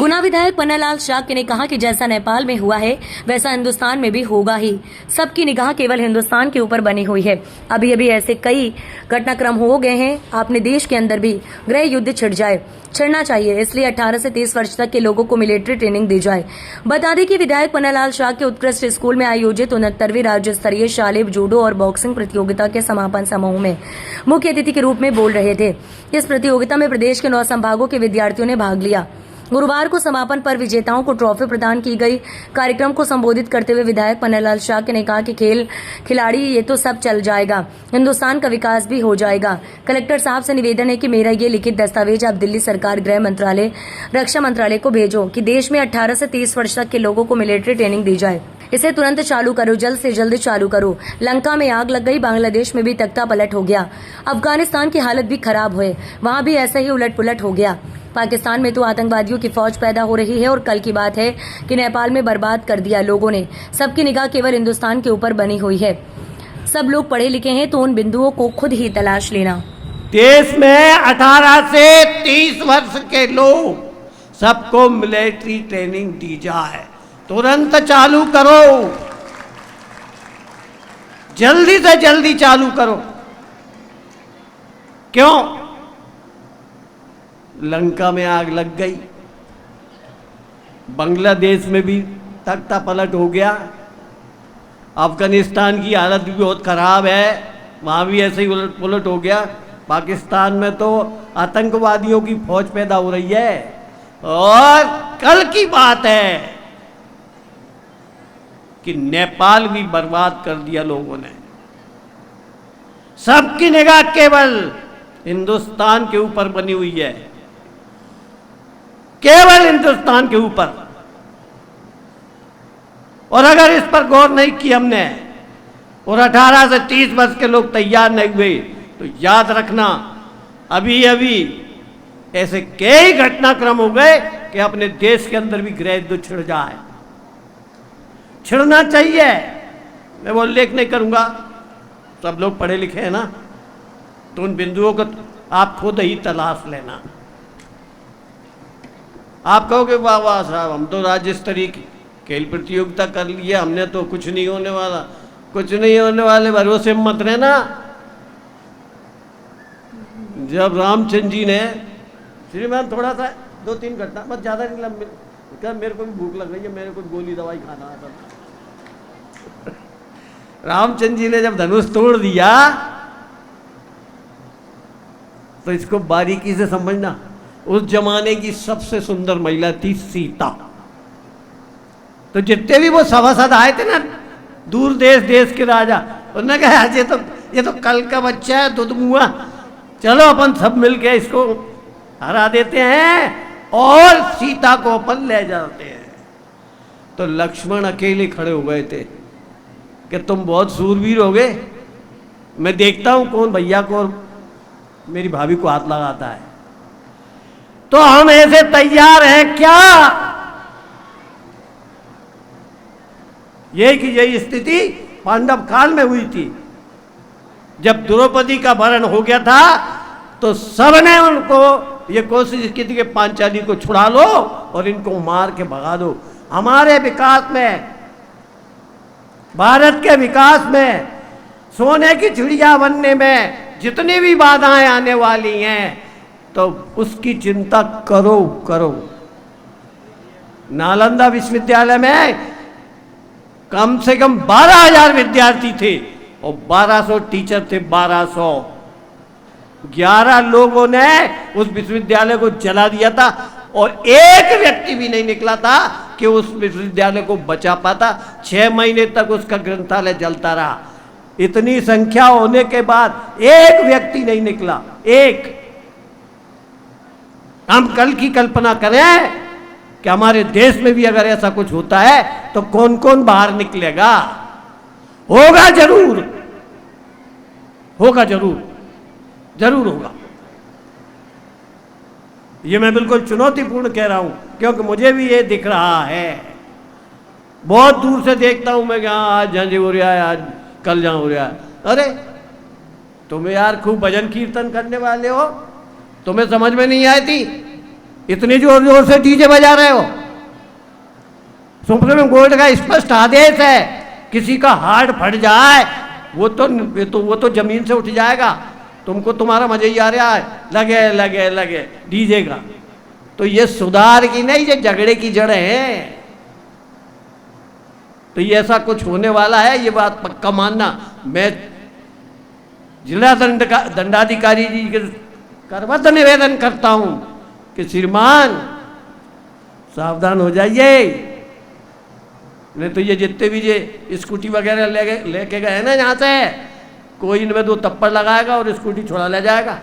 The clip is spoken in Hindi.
गुना विधायक पन्नालाल शाक्य ने कहा कि जैसा नेपाल में हुआ है वैसा हिंदुस्तान में भी होगा ही। सबकी निगाह केवल हिंदुस्तान के ऊपर बनी हुई है। अभी अभी ऐसे कई घटनाक्रम हो गए हैं। अपने देश के अंदर भी गृह युद्ध छिड़ना चाहिए, इसलिए 18 से 30 वर्ष तक के लोगों को मिलिट्री ट्रेनिंग दी जाए। बता दें कि विधायक पन्नालाल शाक्य उत्कृष्ट स्कूल में आयोजित 69वीं राज्य स्तरीय शालेय जूडो और बॉक्सिंग प्रतियोगिता के समापन समारोह में मुख्य अतिथि के रूप में बोल रहे थे। इस प्रतियोगिता में प्रदेश के 9 संभागों के विद्यार्थियों ने भाग लिया। गुरुवार को समापन पर विजेताओं को ट्रॉफी प्रदान की गई। कार्यक्रम को संबोधित करते हुए विधायक पन्नालाल शाक्य ने कहा कि खेल खिलाड़ी ये तो सब चल जाएगा, हिंदुस्तान का विकास भी हो जाएगा। कलेक्टर साहब से निवेदन है कि मेरा ये लिखित दस्तावेज आप दिल्ली सरकार, गृह मंत्रालय, रक्षा मंत्रालय को भेजो कि देश में 18 से 30 वर्ष तक के लोगों को मिलिट्री ट्रेनिंग दी जाए। इसे तुरंत चालू करो, जल्द से जल्द चालू करो। लंका में आग लग गई, बांग्लादेश में भी तख्ता पलट हो गया, अफगानिस्तान की हालत भी खराब हुई, वहां भी ऐसा ही उलट पुलट हो गया। पाकिस्तान में तो आतंकवादियों की फौज पैदा हो रही है और कल की बात है कि नेपाल में बर्बाद कर दिया लोगों ने। सबकी निगाह केवल हिंदुस्तान के ऊपर बनी हुई है। सब लोग पढ़े लिखे हैं तो उन बिंदुओं को खुद ही तलाश लेना। देश में 18 से 30 वर्ष के लोग सबको मिलिट्री ट्रेनिंग दी जाए, तुरंत चालू करो, जल्दी से जल्दी चालू करो। क्यों? लंका में आग लग गई, बांग्लादेश में भी तख्ता पलट हो गया, अफगानिस्तान की हालत भी बहुत खराब है, वहाँ भी ऐसे ही उलट पुलट हो गया। पाकिस्तान में तो आतंकवादियों की फौज पैदा हो रही है। और कल की बात है कि नेपाल भी बर्बाद कर दिया लोगों ने। सबकी निगाह केवल हिंदुस्तान के ऊपर बनी हुई है, केवल हिंदुस्तान के ऊपर। और अगर इस पर गौर नहीं की हमने और 18 से 30 वर्ष के लोग तैयार नहीं हुए तो याद रखना अभी अभी ऐसे कई घटनाक्रम हो गए कि अपने देश के अंदर भी गृह युद्ध छिड़ जाए। छिड़ना चाहिए, मैं वो उल्लेख नहीं करूंगा, सब लोग पढ़े लिखे हैं ना, तो उन बिंदुओं को आप खुद ही तलाश लेना। आप कहोगे वाह वाह साहब, हम तो राज्य स्तरीय खेल प्रतियोगिता कर लिए, हमने तो कुछ नहीं होने वाला, कुछ नहीं होने वाले भरोसे में मत रहना। जब रामचंद्र जी ने, श्रीमान थोड़ा सा 2-3 घटना, बस ज़्यादा नहीं लंबी, क्या मेरे को भी भूख लग रही है, मेरे को गोली दवाई खाना आता। रामचंद्र जी ने जब धनुष तोड़ दिया तो इसको बारीकी से समझना। उस जमाने की सबसे सुंदर महिला थी सीता। तो जितने भी वो सभासद आए थे ना, दूर देश के राजा, उन्होंने कहा ये तो कल का बच्चा है, दूध मुआ, चलो अपन सब मिलके इसको हरा देते हैं और सीता को अपन ले जाते हैं। तो लक्ष्मण अकेले खड़े हो गए थे कि तुम बहुत सूरवीर हो गए, मैं देखता हूं कौन भैया को और मेरी भाभी को हाथ लगाता है। तो हम ऐसे तैयार हैं क्या? यही स्थिति पांडव काल में हुई थी। जब द्रौपदी का वरण हो गया था तो सबने उनको ये कोशिश की थी कि पांचाली को छुड़ा लो और इनको मार के भगा दो। हमारे विकास में, भारत के विकास में, सोने की चिड़िया बनने में जितनी भी बाधाएं आने वाली हैं तो उसकी चिंता करो। नालंदा विश्वविद्यालय में कम से कम 12,000 विद्यार्थी थे और 1200 टीचर थे। 11 लोगों ने उस विश्वविद्यालय को जला दिया था और एक व्यक्ति भी नहीं निकला था कि उस विश्वविद्यालय को बचा पाता। 6 महीने तक उसका ग्रंथालय जलता रहा। इतनी संख्या होने के बाद एक व्यक्ति नहीं निकला, एक। हम कल की कल्पना करें कि हमारे देश में भी अगर ऐसा कुछ होता है तो कौन कौन बाहर निकलेगा? होगा जरूर, जरूर होगा। ये मैं बिल्कुल चुनौतीपूर्ण कह रहा हूं क्योंकि मुझे भी ये दिख रहा है। बहुत दूर से देखता हूं मैं कि आज जहां हो रहा है, आज कल जहां हो रहा है। अरे तुम यार खूब भजन कीर्तन करने वाले हो, तुम्हें समझ में नहीं आई थी? इतने जोर जोर से डीजे बजा रहे हो। सुप्रीम कोर्ट का स्पष्ट आदेश है, किसी का हार्ट फट जाए वो तो जमीन से उठ जाएगा। तुमको तुम्हारा मजा ही आ रहा है, लगे लगे लगे डीजे का। तो ये सुधार की नहीं, ये झगड़े की जड़ है। तो ये ऐसा कुछ होने वाला है, ये बात पक्का मानना। मैं जिला दंडाधिकारी जी के करवत निवेदन करता हूं कि श्रीमान सावधान हो जाइए, नहीं तो ये जितने भी ये स्कूटी वगैरह लेके गए ना यहाँ से, कोई इनमें दो थप्पड़ लगाएगा और स्कूटी छुड़ा ले जाएगा।